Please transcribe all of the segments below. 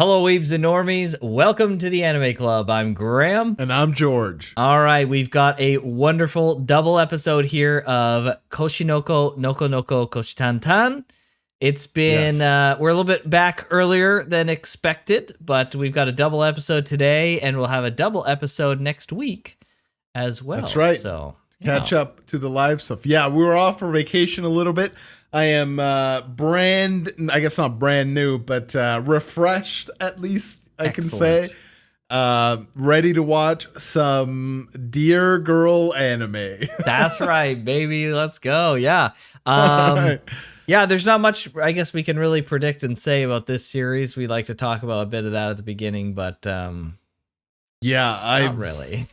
Hello, Weebs and Normies. Welcome to the Anime Club. I'm Graham. And I'm George. All right, we've got a wonderful double episode here of Koshinoko, Nokonoko, Koshitantan. It's been, we're a little bit back earlier than expected, but we've got a double episode today, and we'll have a double episode next week as well. That's right. So Catch up to the live stuff. Yeah, we were off for vacation a little bit. I am I guess not brand new, but refreshed at least, I can say. Ready to watch some Dear Girl anime. That's right, baby. Let's go. Yeah. Right. Yeah, there's not much, I guess, we can really predict and say about this series. We like to talk about a bit of that at the beginning, but not really.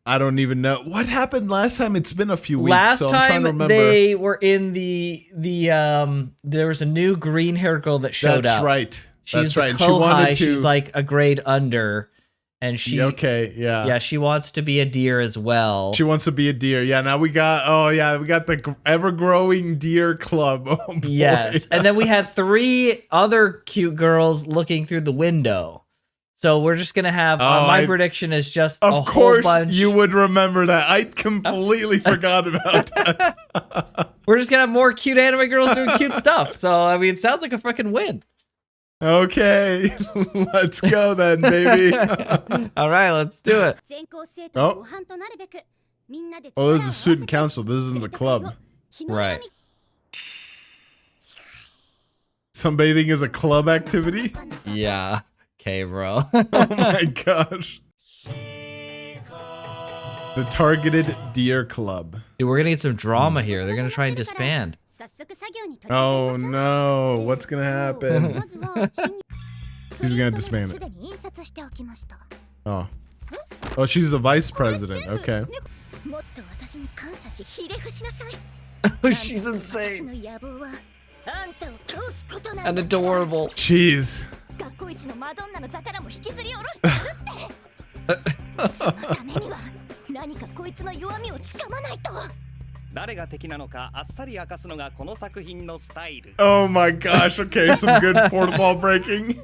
I don't even know what happened last time. It's been a few weeks. Last so I'm trying time to remember. they were in the there was a new green-haired girl that showed up. That's right. She's That's right. She wanted to. She's like a grade under, and she she wants to be a deer as well. She wants to be a deer. Yeah. Now we got the ever-growing deer club. Oh, boy. Yes, and then we had 3 other cute girls looking through the window. So we're just gonna have my prediction is just a whole bunch. You would remember that. I completely forgot about that. We're just gonna have more cute anime girls doing cute stuff. So I mean, it sounds like a freaking win. Okay, let's go then, baby. All right, let's do it. Oh, this is student council. This isn't the club. Right. Sunbathing is a club activity? Yeah. Okay, bro. Oh my gosh. The Targeted Deer Club. Dude, we're gonna get some drama here. They're gonna try and disband. Oh no, what's gonna happen? She's gonna disband it. Oh. Oh, she's the vice president. Okay. She's insane. And adorable. Jeez. Oh my gosh, okay, some good fourth wall breaking.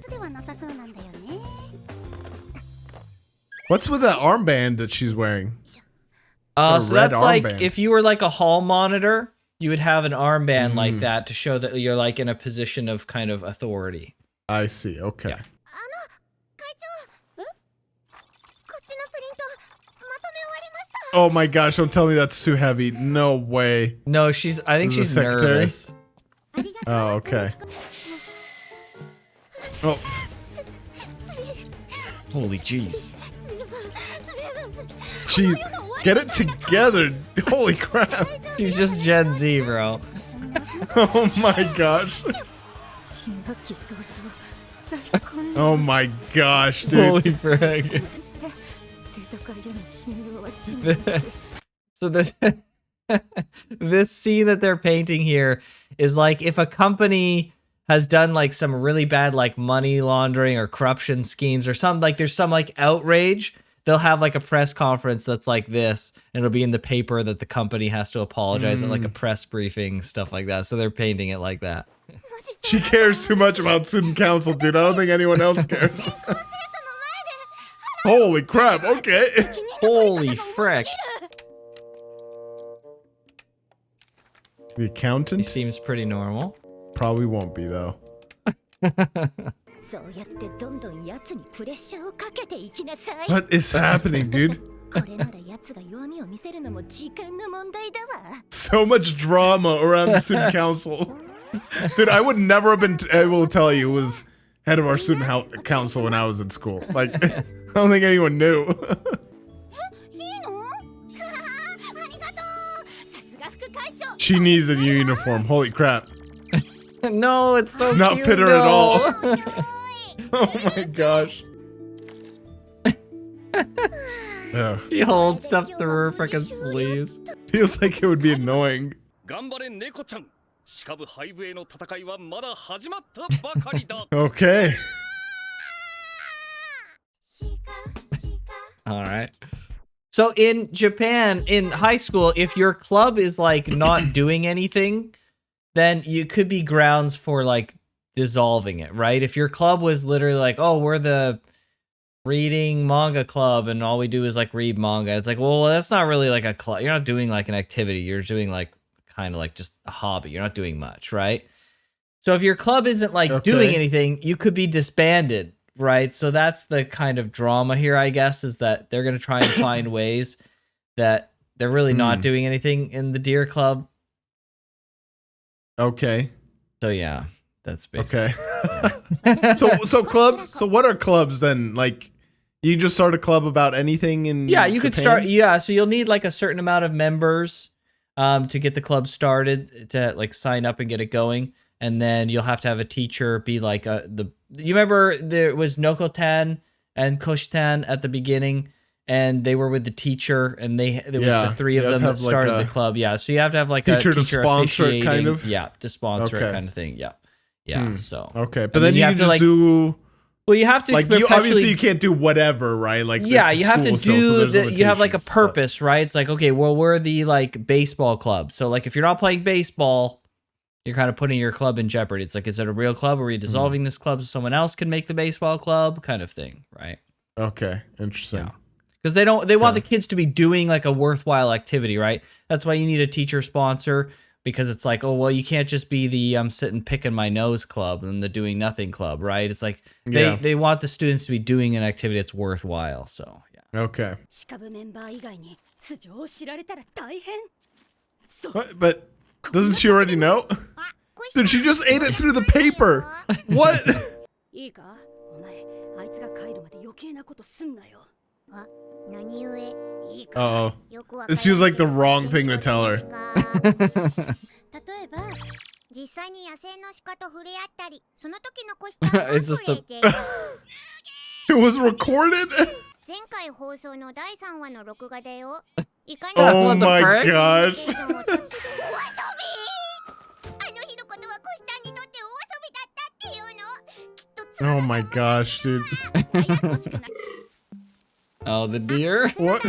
What's with that armband that she's wearing? So that's like, if you were like a hall monitor, you would have an armband like that to show that you're like in a position of kind of authority. I see, okay. Yeah. Oh my gosh, don't tell me that's too heavy. No way. No, I think she's nervous. Oh, okay. Oh. Holy jeez. Jeez, get it together. Holy crap. She's just Gen Z, bro. Oh my gosh. Oh my gosh, dude. Holy frick. So this scene that they're painting here is like if a company has done like some really bad like money laundering or corruption schemes or something, like there's some like outrage, they'll have like a press conference that's like this, and it'll be in the paper that the company has to apologize and like a press briefing, stuff like that. So they're painting it like that. She cares too much about student council, dude. I don't think anyone else cares. Holy crap, okay. Holy frick. The accountant? He seems pretty normal. Probably won't be, though. What is happening, dude? So much drama around the student council. Dude, I would never have been able to tell you who was head of our student council when I was in school. Like, I don't think anyone knew. She needs a new uniform. Holy crap. No, it's so It's not cute, Pitter no. at all. Oh my gosh. Oh. She holds stuff through her freaking sleeves. Feels like it would be annoying. Okay. All right. So in Japan, in high school, if your club is like not doing anything, then you could be grounds for like dissolving it, right? If your club was literally like, oh, we're the reading manga club and all we do is like read manga, it's like, well, that's not really like a club. You're not doing like an activity. You're doing like kind of like just a hobby. You're not doing much, right? So if your club isn't like doing anything, you could be disbanded, right? So that's the kind of drama here, I guess, is that they're going to try and find ways that they're really not doing anything in the Deer Club. Okay. So yeah, that's basically. Okay. Yeah. So clubs. So what are clubs then? Like, you can just start a club about anything in. Yeah, you could Japan? start. Yeah, so you'll need like a certain amount of members, to get the club started, to like sign up and get it going, and then you'll have to have a teacher be like the. You remember there was Nokotan and Koshitantan at the beginning, and they were with the teacher, and there was the three of them that started the club. Yeah, so you have to have like teacher a teacher to sponsor it, kind of. Yeah, to sponsor it, kind of thing. Yeah, yeah. So okay, but then you have to like do. Well, you have to like you obviously you can't do whatever, right? Like yeah, you have to do you have like a purpose, right? It's like, okay, well, we're the like baseball club, so like if you're not playing baseball, you're kind of putting your club in jeopardy. It's like, is it a real club? Or are we dissolving this club so someone else can make the baseball club, kind of thing, right? Okay, interesting. Because they want the kids to be doing like a worthwhile activity, right? That's why you need a teacher sponsor, because it's like, oh, well, you can't just be the I'm sitting picking my nose club and the doing nothing club, right? It's like they want the students to be doing an activity that's worthwhile. So yeah. Okay. What? But doesn't she already know? Dude, she just ate it through the paper. What? Uh-oh. This feels like the wrong thing to tell her. Is this the... It was recorded? Oh my gosh. Oh my gosh, dude. Oh, the deer? What?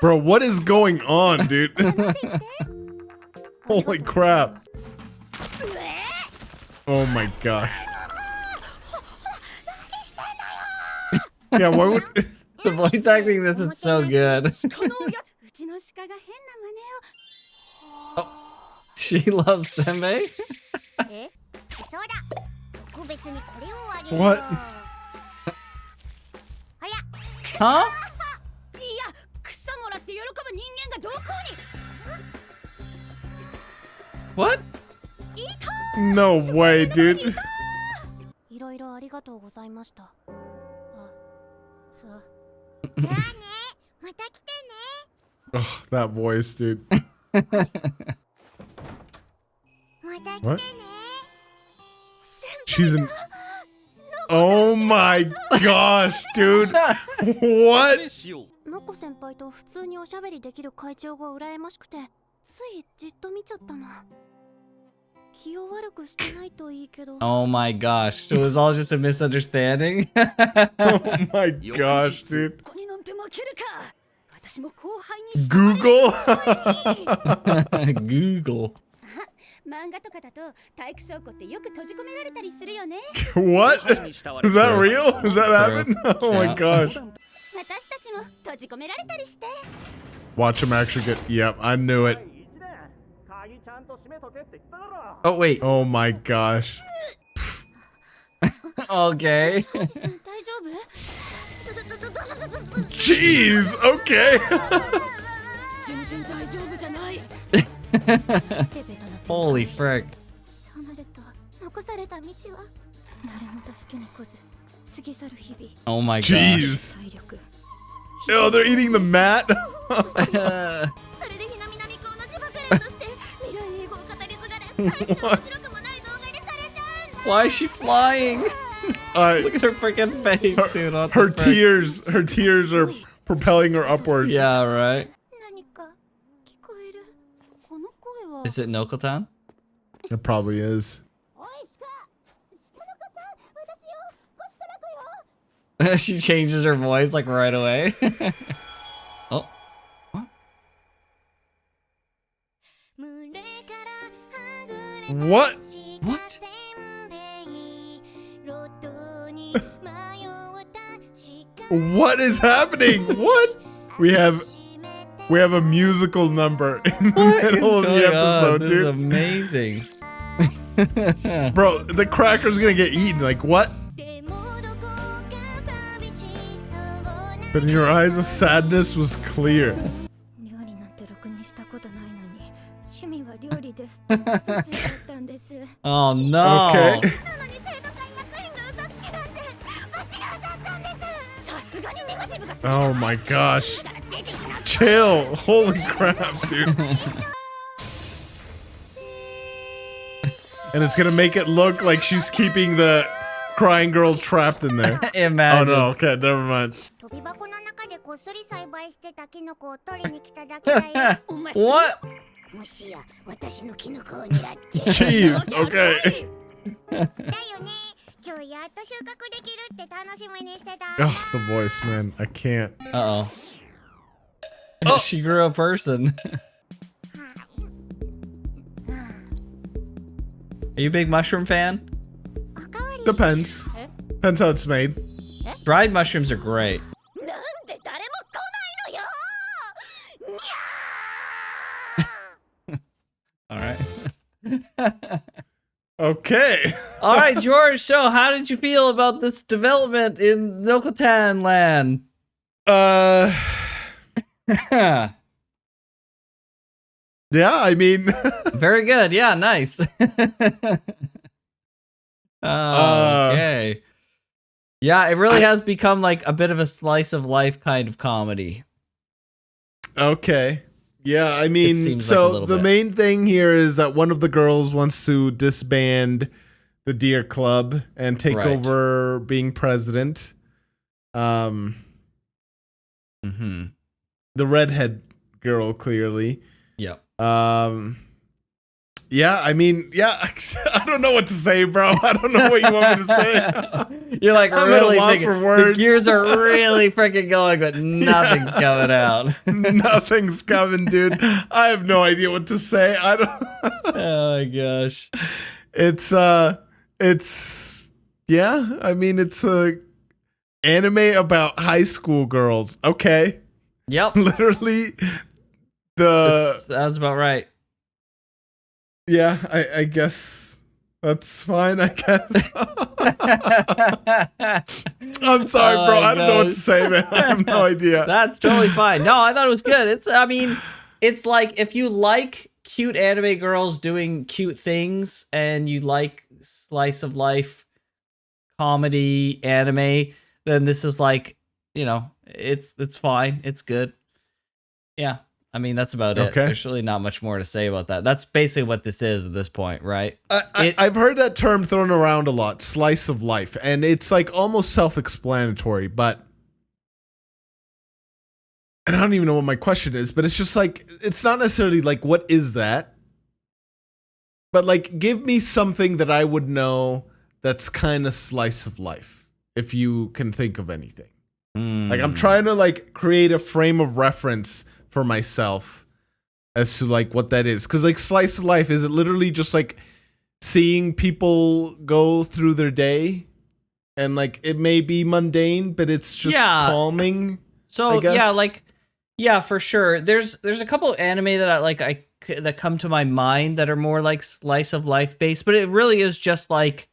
Bro, what is going on, dude? Holy crap. Oh my gosh. Yeah, why would... The voice acting in this is so good. Oh, she loves Seme? What? Huh? What? No way, dude. Oh, that voice, dude. What? She's an... Oh my gosh, dude. What? Noko senpaiと普通におしゃべりできる会長が羨ましくて、ついじっと見ちゃったな。気を悪くしてないといいけど。Oh my gosh, so it was all just a misunderstanding? Oh my gosh, dude. Google? Google. What? Is that real? Does that happen? Oh my gosh. Watch him actually get... Yep, I knew it. Oh, wait. Oh my gosh. Okay. Jeez, okay. Holy frick. Oh my god. Jeez. Oh, they're eating the mat? What? Why is she flying? Look at her freaking face, dude. Her tears are propelling her upwards. Yeah, right. Is it Nokotan? It probably is. She changes her voice like right away. Oh. What? What? What? What is happening? What? We have a musical number in the middle of the episode, This dude. is amazing. Bro, the cracker's gonna get eaten. Like what? But in your eyes, the sadness was clear. Oh no. Okay. Oh my gosh. Chill. Holy crap, dude. And it's gonna make it look like she's keeping the crying girl trapped in there. Imagine. Oh no, okay, never mind. What? Jeez, okay. Oh, the voice, man. I can't. Uh-oh. Oh. She grew a person. Are you a big mushroom fan? Depends. Depends how it's made. Dried mushrooms are great. All right. Okay. All right, George. So, how did you feel about this development in Nokotan land? Yeah, I mean, Very good. Yeah, nice. Okay. Yeah, it really has become like a bit of a slice of life kind of comedy. okay. Yeah, I mean, seems like a so little the bit. main thing here is that one of the girls wants to disband the Deer Club and take Right. over being president. Mm-hmm. The redhead girl, clearly. Yep. Yeah, I mean, yeah, I don't know what to say, bro. I don't know what you want me to say. You're like I'm at a really loss thinking, for words. the gears are really freaking going, but nothing's coming out. Nothing's coming, dude. I have no idea what to say. I don't. Oh my gosh. It's yeah. I mean, it's a anime about high school girls. Okay, Yep. literally the That's about right. yeah. I guess that's fine. I guess. I'm sorry, bro. Oh, I don't know what to gosh. say, man. I have no idea. That's totally fine. No, I thought it was good. I mean, it's like if you like cute anime girls doing cute things and you like slice of life comedy anime, then this is like, it's fine. It's good. Yeah. I mean, that's about it. Okay. There's really not much more to say about that. That's basically what this is at this point, right? I've heard that term thrown around a lot, slice of life, and it's like almost self-explanatory, but and I don't even know what my question is, but it's just like, it's not necessarily like, what is that? But like, give me something that I would know that's kind of slice of life, if you can think of anything. Like, I'm trying to like create a frame of reference for myself as to like what that is. Cause like slice of life, is it literally just like seeing people go through their day and like it may be mundane, but it's just calming? So I guess. yeah, for sure. There's a couple of anime that that come to my mind that are more like slice of life based, but it really is just like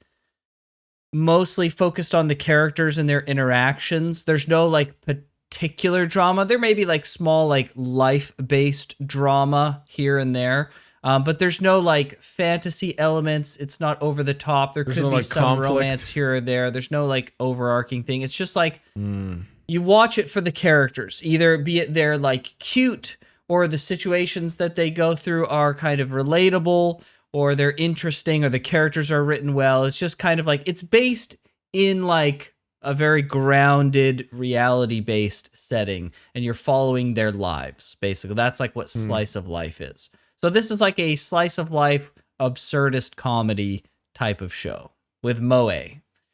mostly focused on the characters and their interactions. There's no like particular drama. There may be like small like life based drama here and there. But there's no like fantasy elements. It's not over the top. There's could no, be like, some conflict. romance here or there. There's no like overarching thing. It's just like you watch it for the characters, either be it they're like cute or the situations that they go through are kind of relatable or they're interesting or the characters are written well. It's just kind of like it's based in like a very grounded reality-based setting and you're following their lives, basically. That's like what slice of life is. So this is like a slice of life absurdist comedy type of show with moe,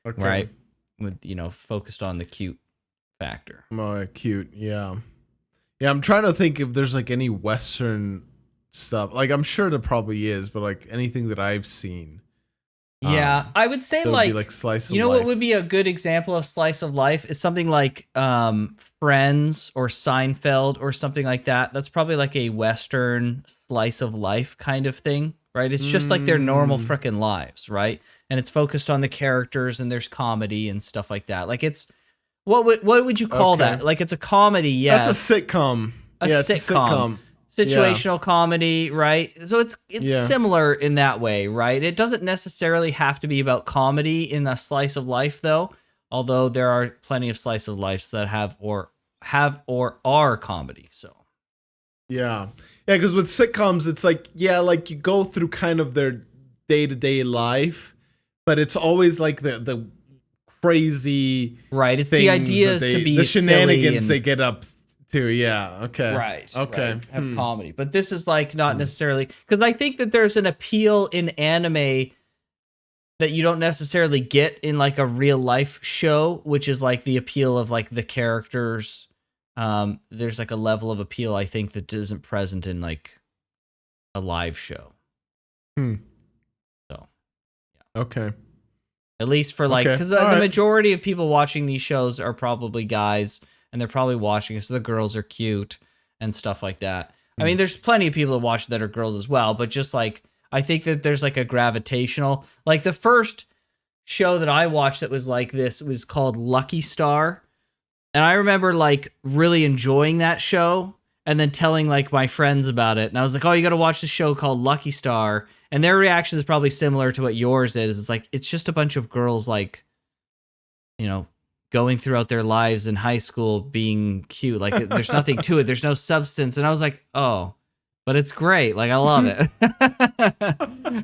right? With, focused on the cute factor. Moe, cute, yeah. Yeah, I'm trying to think if there's like any Western stuff. Like I'm sure there probably is, but like anything that I've seen. Yeah, I would say That would like, be like slice of you know life. what would be a good example of slice of life is something like Friends or Seinfeld or something like that. That's probably like a Western slice of life kind of thing, right? It's just like their normal frickin' lives, right? And it's focused on the characters and there's comedy and stuff like that. Like it's what would you call that? Like it's a comedy, yes. That's a sitcom. It's a sitcom. Situational comedy, right? So it's similar in that way, right? It doesn't necessarily have to be about comedy in a slice of life, though. Although there are plenty of slice of lives that have or are comedy. So yeah, because with sitcoms, it's like like you go through kind of their day-to-day life, but it's always like the crazy right. It's the idea is to be the shenanigans silly and, they get up to. Yeah. Okay. Right. Okay. Right, have comedy, but this is like not necessarily because I think that there's an appeal in anime that you don't necessarily get in like a real life show, which is like the appeal of like the characters. There's like a level of appeal I think that isn't present in like a live show. So, yeah. Okay. At least for like, because the majority of people watching these shows are probably guys, and they're probably watching it, so the girls are cute and stuff like that. I mean, there's plenty of people that watch that are girls as well, but just like, I think that there's like a gravitational, like the first show that I watched that was like this was called Lucky Star. And I remember like really enjoying that show and then telling like my friends about it. And I was like, oh, you got to watch this show called Lucky Star. And their reaction is probably similar to what yours is. It's like, it's just a bunch of girls like, you know, going throughout their lives in high school being cute. Like there's nothing to it. There's no substance. And I was like, oh, but it's great. Like I love it.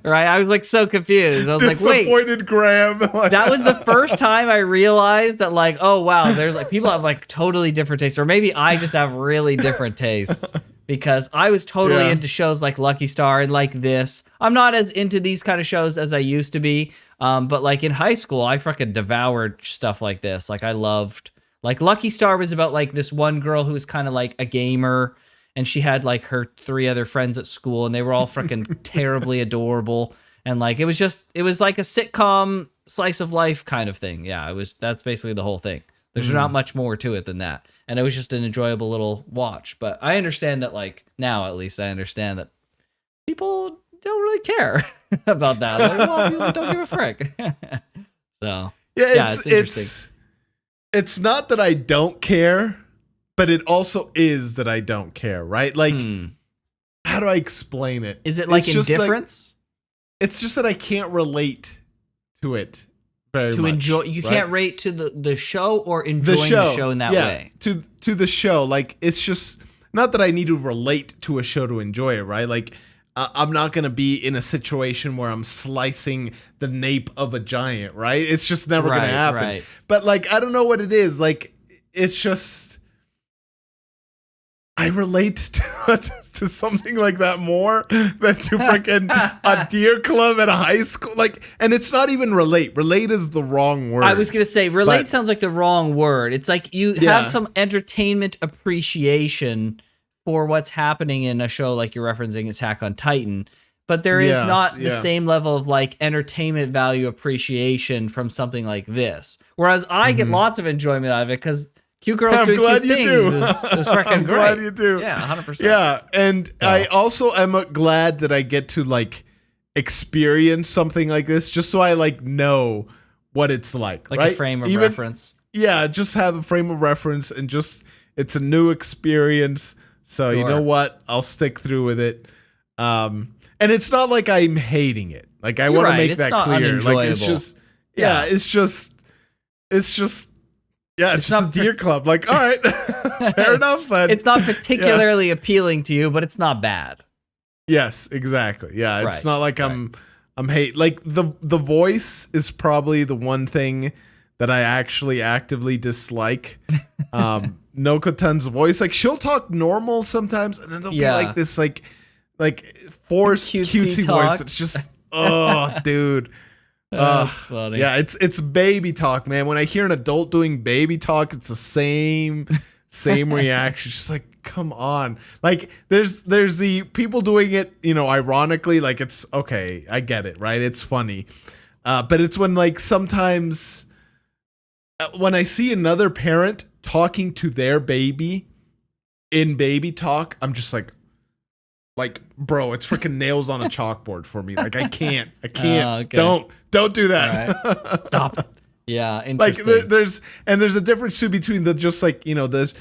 Right? I was like so confused. I was like, wait. Disappointed Graham. That was the first time I realized that like, oh wow, there's like people have like totally different tastes. Or maybe I just have really different tastes. Because I was totally into shows like Lucky Star and like this. I'm not as into these kind of shows as I used to be. But like in high school, I fucking devoured stuff like this. Like I loved, like Lucky Star was about like this one girl who was kind of like a gamer, and she had like her 3 other friends at school, and they were all freaking terribly adorable. And like it was like a sitcom slice of life kind of thing. Yeah, that's basically the whole thing. There's not much more to it than that. And it was just an enjoyable little watch. But I understand that, like, now at least I understand that people don't really care about that. Like, well, people don't give a frick. So, yeah, it's interesting. It's not that I don't care, but it also is that I don't care, right? Like, how do I explain it? Is it like indifference? Like, it's just that I can't relate to it. To enjoy, you can't rate to the show or enjoying the show in that way. To the show, like it's just not that I need to relate to a show to enjoy it, right? Like I'm not gonna be in a situation where I'm slicing the nape of a giant, right? It's just never gonna happen. Right. But like I don't know what it is. Like it's just I relate to something like that more than to freaking a deer club at a high school. Like, and it's not even relate. Relate is the wrong word. I was going to say, relate sounds like the wrong word. It's like you have some entertainment appreciation for what's happening in a show like you're referencing Attack on Titan. But there is not the same level of like entertainment value appreciation from something like this. Whereas I get lots of enjoyment out of it because cute girls doing cute things is freaking I'm great. glad you do. Yeah, 100%. Yeah, and I also am glad that I get to like experience something like this just so I like know what it's like. Like right? a frame of reference. Yeah, just have a frame of reference and just it's a new experience. So you know what? I'll stick through with it. And it's not like I'm hating it. Like I want to make that clear. Like it's just it's just it's just a deer club. Like, all right, fair enough. Then it's not particularly appealing to you, but it's not bad. Yes, exactly. Yeah, it's not like I'm hate. Like the voice is probably the one thing that I actually actively dislike. Nokotan's voice, like she'll talk normal sometimes, and then there'll be like this like forced cutesy voice that's just dude. That's funny. Yeah, it's baby talk, man. When I hear an adult doing baby talk, it's the same reaction. It's just like, come on. Like there's the people doing it, you know, ironically, like it's okay, I get it, right? It's funny. But it's when like sometimes when I see another parent talking to their baby in baby talk, I'm just like, bro, it's freaking nails on a chalkboard for me. Like I can't. Okay. Don't do that. Right. Stop it. Yeah, Like interesting. there's a difference too between the just like, you know, there's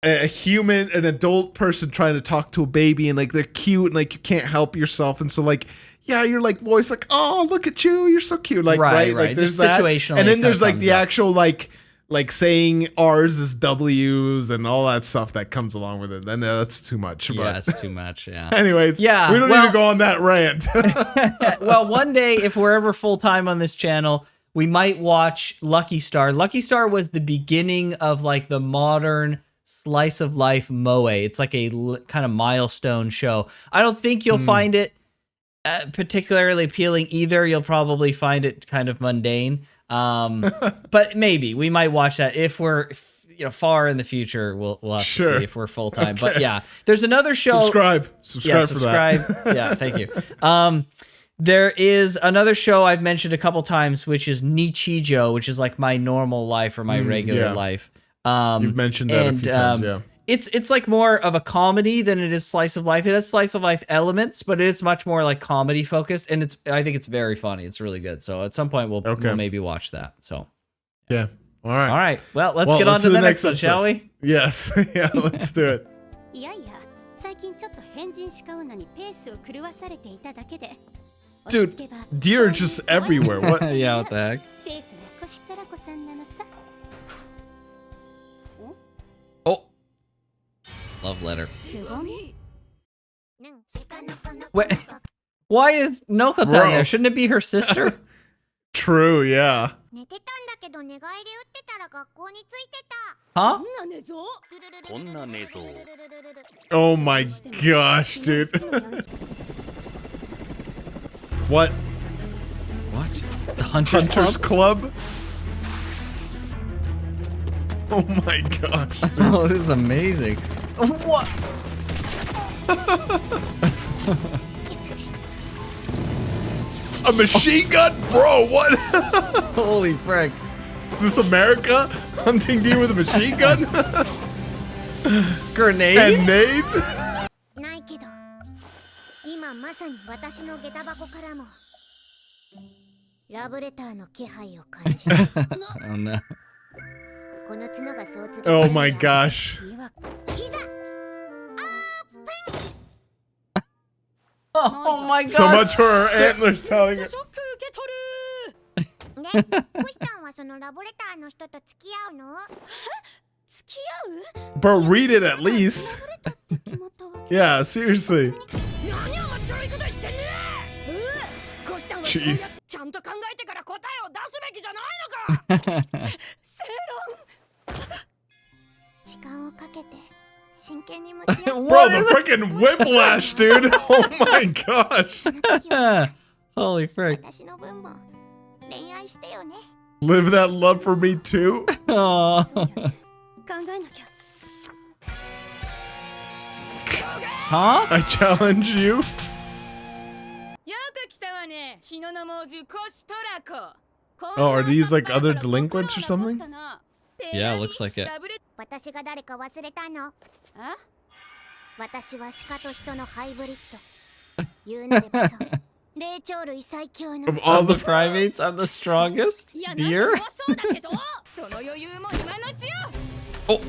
a human, an adult person trying to talk to a baby and like they're cute and like you can't help yourself, and so like yeah, you're like voice like, oh look at you, you're so cute, like right. Like there's just that, situationally and then it there's kinda like the comes up. actual like saying R's is W's and all that stuff that comes along with it. Then that's too much. Yeah, But it's too much. Yeah. anyways, Yeah, we don't well- need to go on that rant. Well, one day, if we're ever full time on this channel, we might watch Lucky Star. Lucky Star was the beginning of like the modern slice of life moe. It's like a kind of milestone show. I don't think you'll find it particularly appealing either. You'll probably find it kind of mundane. But maybe we might watch that if we're far in the future. We'll have to Sure. see if we're full time. Okay. But yeah, there's another show. Subscribe Yeah, for that. subscribe. Yeah, thank you. There is another show I've mentioned a couple times, which is Nichijo, which is like my normal life or my regular yeah. life. You've mentioned that a few times, yeah. It's like more of a comedy than it is slice of life. It has slice of life elements, but it's much more like comedy focused, and I think it's very funny. It's really good. So at some point we'll maybe watch that. So Yeah. All right. all right, well let's get on to do the next one, episode. shall we? Yes. Yeah, let's do it. いやいや最近ちょっと変人シカウナにペースを狂わされていただけで Dude, deer are just everywhere. What? Yeah, what the heck? セーフなコシタラコさんなのさ Oh, love letter. 手紙 Wait, why is Nokotan Bro. there? Shouldn't it be her sister? True, yeah. 寝てたんだけど寝返り打ってたら学校に着いてた Huh? な寝相 Oh my gosh, dude. What? What? The Hunters, Hunters Club? Club? Oh my gosh. Dude. Oh, this is amazing. What? A machine gun? Bro, what? Holy frick. Is this America? Hunting deer with a machine gun? Grenade? And nades? ないけど今まさに私の下駄箱からもラブレターの気配を感じる Oh no. この角がそう告げて Oh my gosh. いわいざ Oh my god. So much for her antlers telling her. ショック受け取るでコシタンはそのラブレターの人と付き合うの付き合う Bro, read it at least. 決まったわけ Yeah, seriously. 何をちょいこと言ってんねコシタンは Jeez. ちゃんと考えてから答えを出すべきじゃないのか正論時間をかけて真剣に向き合う Bro, What the is it? freaking whiplash, dude. Oh my gosh. その時は Holy frick. 私の分も恋愛してよね Live that love for me too. Oh. 考えなきゃ Huh? I challenge you. よく来たわね。日の名猛獣コシトラコ。 Oh, are these like other delinquents or something? Yeah, looks like it. 私が誰か忘れたのあ私は鹿と人のハイブリッド言うなればそう霊長類最強の Of all Of the the primates, I'm the strongest? いや、なん Deer? か怖そうだけど、その余裕も今のうちよ。 Oh.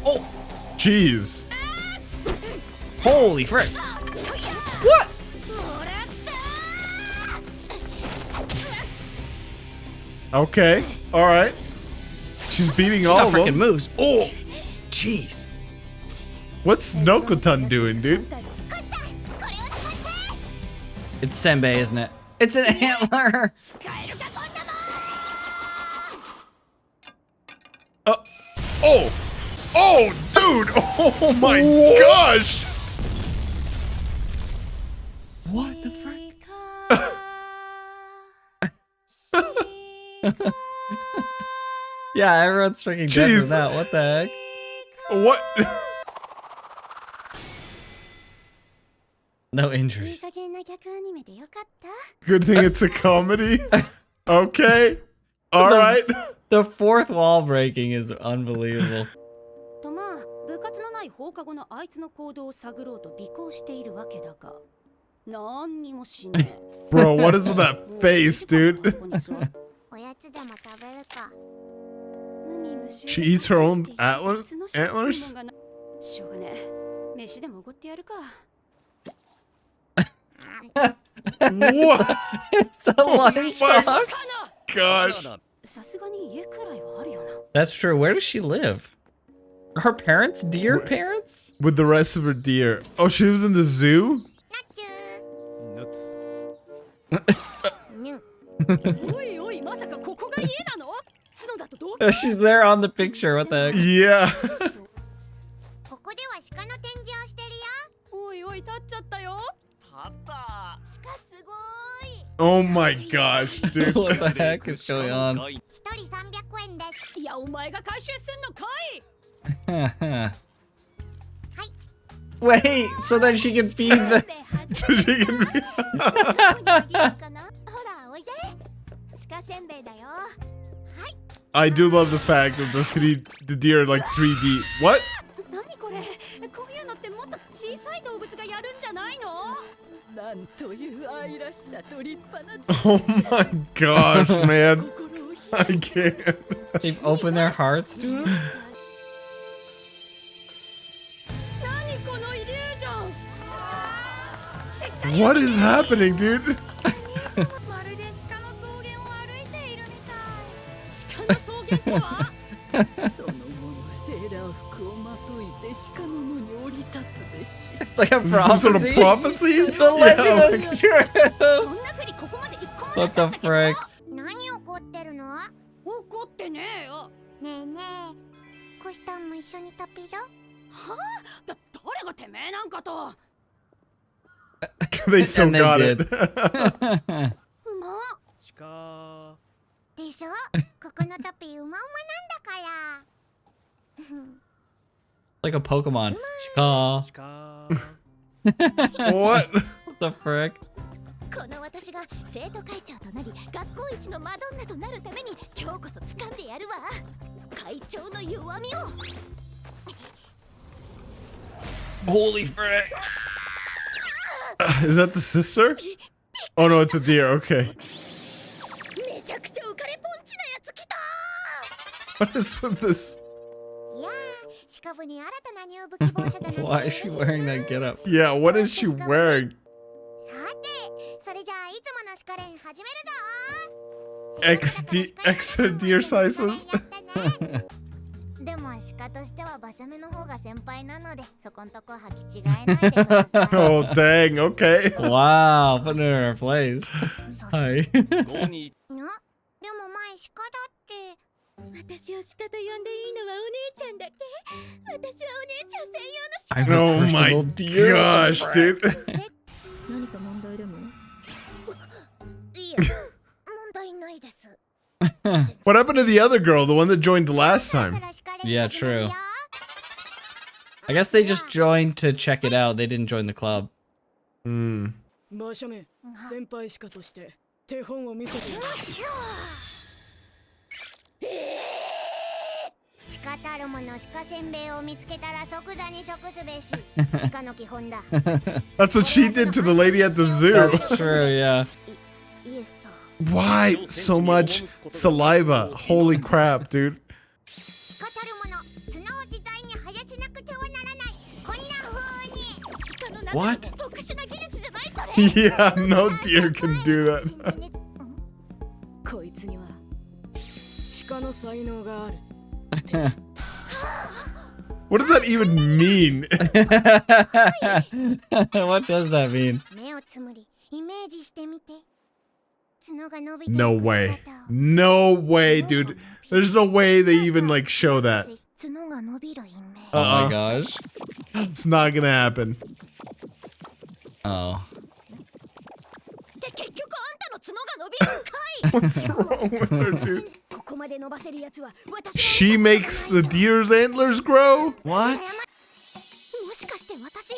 Oh. Jeez. Holy frick. What? もらった Okay. All right. She's beating all That of freaking them. moves. Oh. Jeez. What's Nokotan doing, dude? コシタンこれを使って It's Senbei, isn't it? It's an antler. 使えるかこんなもん Oh. Oh, dude. Oh my gosh. What the frick? Yeah, everyone's freaking dead Jeez. from that. What the heck? What? No いい injuries. 加減な逆アニメでよかった。 Good thing it's a comedy. Okay. All right. The fourth wall breaking is unbelievable. とまあ部活のない放課後のあいつの行動を探ろうと尾行しているわけだが、何にもしねえ。 Bro, what is with that face, dude? おやつでも食べるか。 She eats her own antlers? しょうがねえ。飯でもおごってやるか。 What? It's a lunchbox. Gosh. さすがに家くらいはあるよな。 That's true. Where does she live? Are her parents deer parents? With the rest of her deer. Oh, she lives in the zoo? おいおい、まさかここが家なの？角だとどう？ She's there on the picture. What the heck? Yeah. ここでは鹿の展示をしてるよ。おいおい、立っちゃったよ。鹿すごい。 Oh my gosh, dude. What the heck is going on? 一人300円です。いや、お前が回収すんのかい。 Wait, so that she can feed the. So she can be- ほら、おいで。鹿せんべいだよ。 I do love the fact that the deer are like 3D. What? 何これ？こういうのってもっと小さい動物がやるんじゃないの？なんという愛らしさと立派な。 Oh my gosh, man. I can't. They've opened their hearts to us. 何このイリュージョン。 What is happening, dude? まるで鹿の草原を歩いているみたい。鹿の草原とは？そのものセーラー服をまといて鹿の野に降り立つべし。 It's like a Is this some sort of prophecy. prophecy? The legend Yeah, is like- true. そんなふりここまで一個もな What かっ the たけど。 frick? 何怒ってるの？怒ってねえよ。ねえねえ。コシタンも一緒にタピロ？誰がてめえなんかと。 They still And they got did. it. うま。でしょ？ここのタピうまうまなんだから。 Like a Pokemon. Shika. What? What the frick? この私が生徒会長となり学校一のマドンナとなるために今日こそ掴んでやるわ。会長の弱みを。 Holy frick. Is that the sister? Oh no, it's a deer. Okay. めちゃくちゃ浮かれポンチなやつ来た。 What is with this? いやー、シカ部に新たな入部希望者だなって。 Why is she wearing that getup? Yeah, what is she wearing? さて、それじゃあいつものシカ練始めるぞ。 Extra deer sizes? でも鹿としては馬車目の方が先輩なのでそこんとこ履き違えないでください。 Oh dang, okay. Wow, putting her in her place. Hi. な、でも前鹿だって。私を鹿と呼んでいいのはお姉ちゃんだけ。私はお姉ちゃん専用の I'm a Oh my personal deer. What the gosh, frick? dude. 何か問題でも？いや、問題ないです。 What happened to the other girl, the one that joined last time? Yeah, true. I guess they just joined to check it out. They didn't join the club. Hmm. 馬車目、先輩鹿として手本を見せてやる。鹿たるもの鹿せんべいを見つけたら即座に食すべし。鹿の基本だ。 That's what she did to the lady at the zoo. That's true, yeah. イエスさ。 Why so much saliva? Holy crap, dude. 鹿たるもの、角を自在に生やせなくてはならない。こんな風に。鹿の中 What? の特殊な技術じゃないそれ。 Yeah, no deer can do that. こいつには鹿の才能がある。 What does that even mean? What does that mean? 目をつむり、イメージしてみて。角が伸びていく No way. No way, dude. There's no way they even like show that. 角が伸びるイメージ。 Oh my gosh. It's not gonna happen. Oh. で結局あんたの角が伸びるんかい。 What's wrong with her, dude? ここまで伸ばせるやつは私。 She makes the deer's antlers grow? What? もしかして私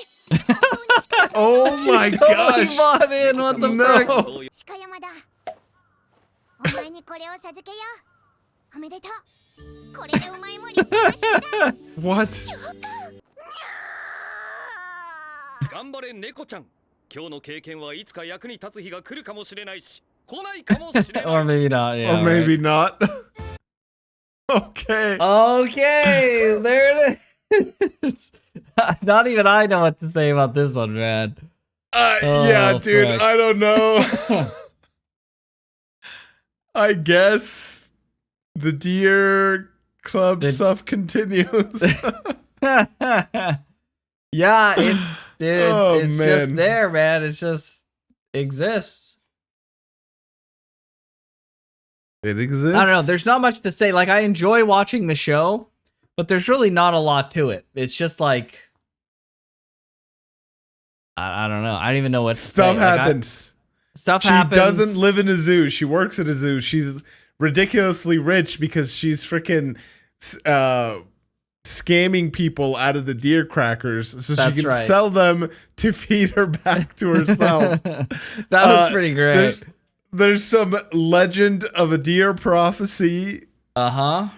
Oh my She's totally gosh. bought in. What the fuck? No. 鹿山だ。お前にこれを授けよう。おめでとう。これでお前も立派な人だ。 What? 頑張れ猫ちゃん。今日の経験はいつか役に立つ日が来るかもしれないし、来ないかもしれない。 Or maybe not. Yeah. Or maybe not. Okay. Okay, there it is. Not even I know what to say about this one, man. Yeah, Oh, dude, fuck. I don't know. I guess the Deer Club stuff continues. Yeah, it's man. just there, man. It's just exists. It exists. I don't know. There's not much to say. Like, I enjoy watching the show, but there's really not a lot to it. It's just like, I don't know. I don't even know what to stuff say. Like, happens. Stuff She happens. doesn't live in a zoo. She works at a zoo. She's ridiculously rich because she's freaking scamming people out of the deer crackers so That's she can right. sell them to feed her back to herself. That was pretty great. There's some legend of a deer prophecy. Uh-huh.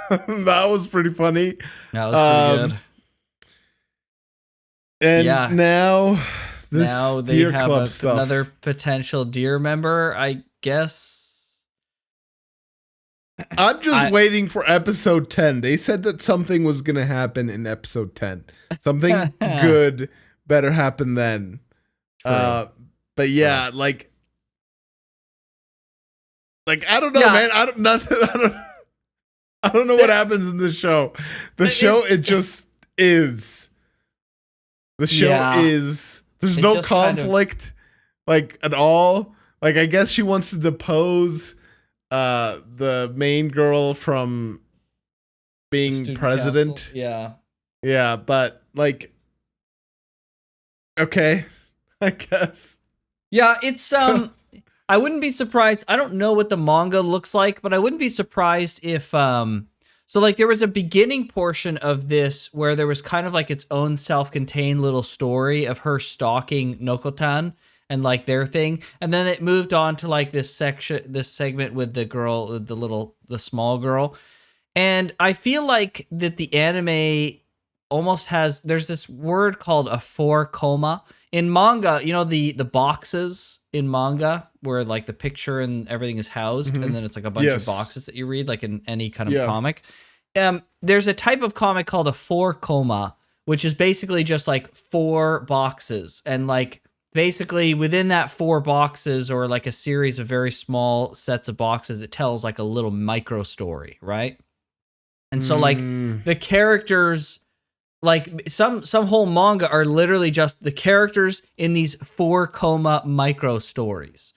That was pretty funny. That was pretty good. And Yeah. now this Now they deer have club stuff. another potential deer member, I guess. I'm just waiting for episode 10. They said that something was going to happen in episode 10. Something good better happen then. True. But yeah, like I don't know, Yeah. man. I don't know what happens in this show. The show it just is. The show Yeah. is. There's It no just kind of- conflict like at all. Like I guess she wants to depose the main girl from being Student president. council. Yeah. Yeah, but like okay, I guess. Yeah, it's I wouldn't be surprised. I don't know what the manga looks like, but I wouldn't be surprised if so like there was a beginning portion of this where there was kind of like its own self-contained little story of her stalking Nokotan and like their thing, and then it moved on to like this segment with the girl, the small girl. And I feel like that the anime almost has, there's this word called a 4-koma. In manga, you know, the boxes in manga where like the picture and everything is housed, and then it's like a bunch Yes. of boxes that you read, like in any kind of Yeah. comic. There's a type of comic called a 4-koma, which is basically just like 4 boxes. And like basically within that 4 boxes, or like a series of very small sets of boxes, it tells like a little micro story, right? And so like the characters, like some whole manga are literally just the characters in these 4-koma micro stories.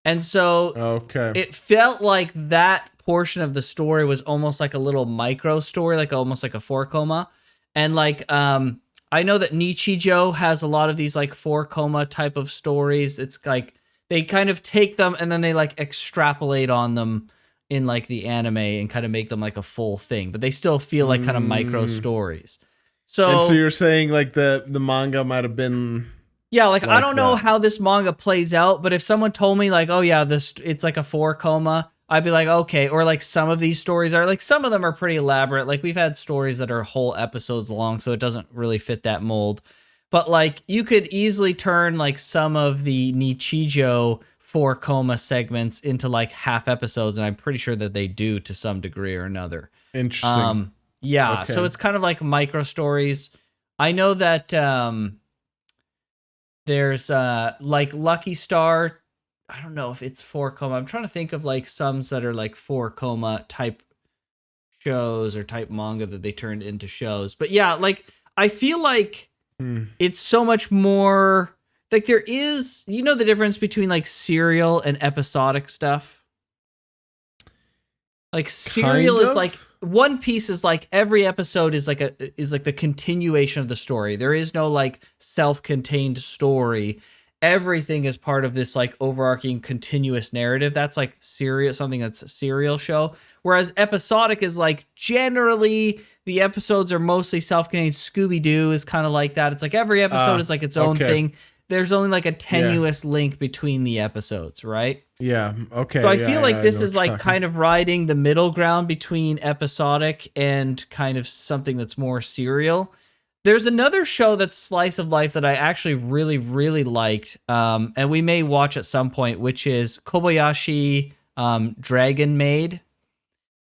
And so Okay. it felt like that portion of the story was almost like a little micro story, like almost like a 4-koma. And like I know that Nichijou has a lot of these like 4-koma type of stories. It's like they kind of take them and then they like extrapolate on them in like the anime and kind of make them like a full thing, but they still feel like kind of micro stories. And so you're saying like the manga might have been yeah, like I like don't know that. how this manga plays out, but if someone told me like, oh yeah, this it's like a 4-koma, I'd be like, okay. Or like some of these stories are like, some of them are pretty elaborate. Like we've had stories that are whole episodes long, so it doesn't really fit that mold. But like you could easily turn like some of the Nichijou 4-koma segments into like half episodes, and I'm pretty sure that they do to some degree or another. interesting. Yeah, Okay. so it's kind of like micro stories. I know that there's like Lucky Star. I don't know if it's 4-koma. I'm trying to think of like some that are like 4-koma type shows or type manga that they turned into shows. But yeah, like I feel like it's so much more like there is, you know, the difference between like serial and episodic stuff. Like serial Kind is of? like One Piece is like every episode is like the continuation of the story. There is no like self-contained story. Everything is part of this like overarching continuous narrative. That's like something that's a serial show. Whereas episodic is like generally the episodes are mostly self-contained. Scooby-Doo is kind of like that. It's like every episode is like its own okay. thing. there's only like a tenuous link between the episodes, right? Yeah. Okay. So I yeah, feel yeah, like I this know is what you're like talking- kind of riding the middle ground between episodic and kind of something that's more serial. There's another show that's slice of life that I actually really, really liked, and we may watch at some point, which is Kobayashi Dragon Maid.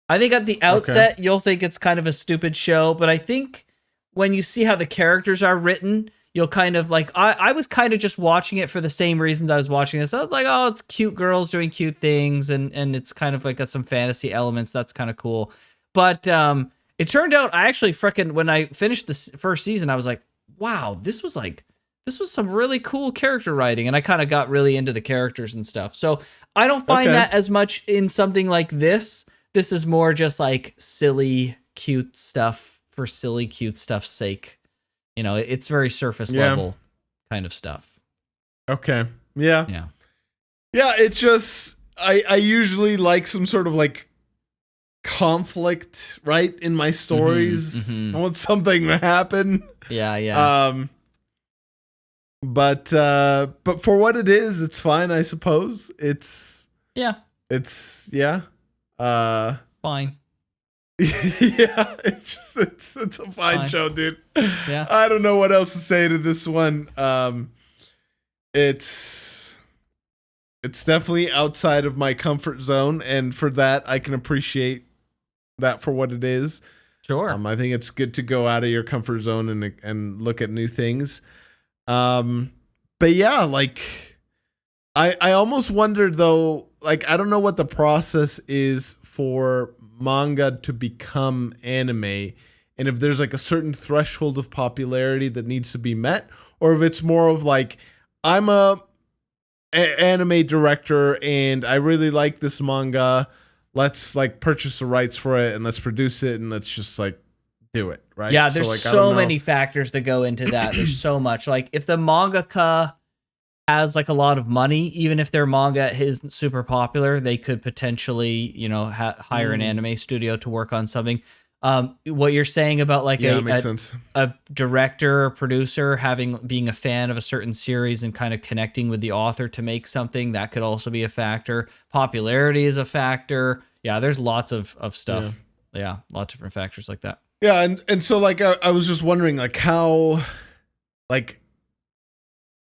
I think at the outset, you'll think it's kind of a stupid show, but I think when you see how the characters are written, you'll kind of like, I was kind of just watching it for the same reasons I was watching this. I was like, oh, it's cute girls doing cute things, and it's kind of like got some fantasy elements. That's kind of cool. But it turned out I actually freaking, when I finished the first season, I was like, wow, this was some really cool character writing, and I kind of got really into the characters and stuff. So I don't find that as much in something like this. This is more just like silly, cute stuff for silly, cute stuff's sake. You know, it's very surface level kind of stuff. Okay. Yeah. Yeah. Yeah, it's just I usually like some sort of like conflict, right, in my stories. I want something to happen. Yeah. But for what it is, it's fine, I suppose. It's fine. Yeah, it's a fine show, dude. Yeah. I don't know what else to say to this one. It's definitely outside of my comfort zone, and for that I can appreciate that for what it is. Sure. I think it's good to go out of your comfort zone and look at new things. But yeah, like I almost wondered though, like I don't know what the process is for manga to become anime, and if there's like a certain threshold of popularity that needs to be met, or if it's more of like I'm a anime director and I really like this manga, let's like purchase the rights for it and let's produce it and let's just like do it, right? Yeah, there's like, so many factors that go into that. There's so much. Like if the mangaka has like a lot of money, even if their manga isn't super popular, they could potentially, you know, hire an anime studio to work on something. What you're saying about like makes sense. A director or producer being a fan of a certain series and kind of connecting with the author to make something, that could also be a factor. Popularity is a factor. Yeah, there's lots of stuff. Yeah, lots of different factors like that. Yeah, and so like I was just wondering like how like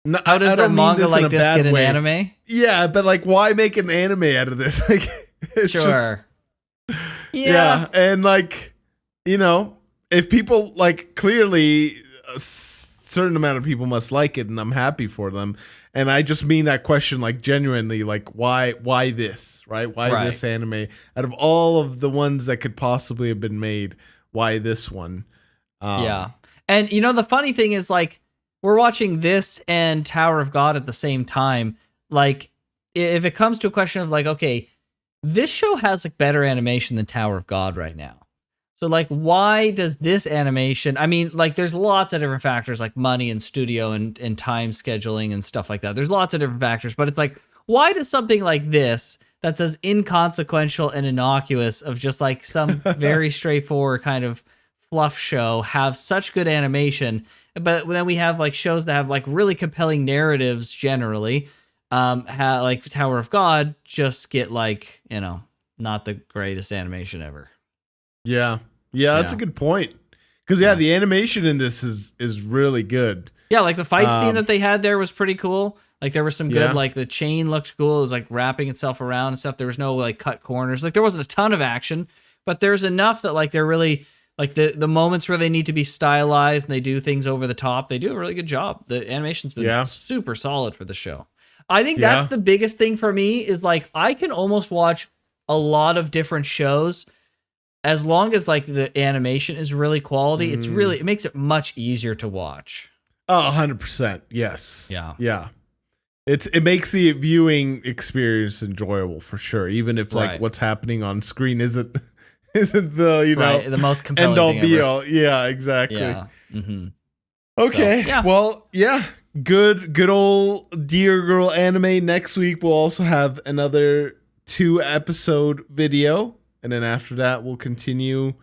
how does a manga like this get an anime? Yeah, but like why make an anime out of this? Like it's sure. Just, yeah, and like, you know, if people like clearly a certain amount of people must like it and I'm happy for them. And I just mean that question like genuinely, like why this, right? Why this anime out of all of the ones that could possibly have been made? Why this one? Yeah. And you know, the funny thing is like we're watching this and Tower of God at the same time. Like if it comes to a question of like, okay, this show has like better animation than Tower of God right now. So like, why does this animation, I mean, like there's lots of different factors like money and studio and time scheduling and stuff like that. There's lots of different factors, but it's like, why does something like this that's as inconsequential and innocuous of just like some very straightforward kind of fluff show have such good animation? But then we have like shows that have like really compelling narratives generally, like Tower of God just get like, you know, not the greatest animation ever. Yeah, that's a good point. Because the animation in this is really good. Yeah, like the fight scene that they had there was pretty cool. Like there was some good, like the chain looked cool. It was like wrapping itself around and stuff. There was no like cut corners. Like there wasn't a ton of action, but there's enough that like they're really like the moments where they need to be stylized and they do things over the top. They do a really good job. The animation's been super solid for the show. I think that's the biggest thing for me is like I can almost watch a lot of different shows as long as like the animation is really quality. It makes it much easier to watch. Oh, 100%. Yes. Yeah. It makes the viewing experience enjoyable for sure, even if like what's happening on screen isn't the, you know, the most compelling end all thing be ever. all. Yeah, exactly. Yeah. Mm-hmm. Okay. So, well, good old Dear Girl anime. Next week we'll also have another 2-episode video, and then after that we'll continue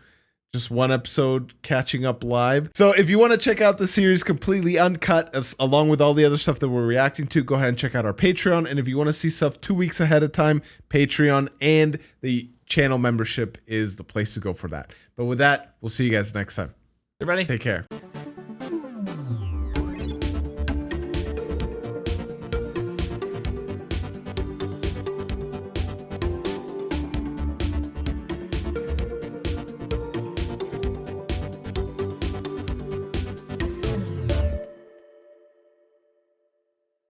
just one episode catching up live. So if you want to check out the series completely uncut, along with all the other stuff that we're reacting to, go ahead and check out our Patreon. And if you want to see stuff 2 weeks ahead of time, Patreon and the channel membership is the place to go for that. But with that, we'll see you guys next time. Everybody. Take care.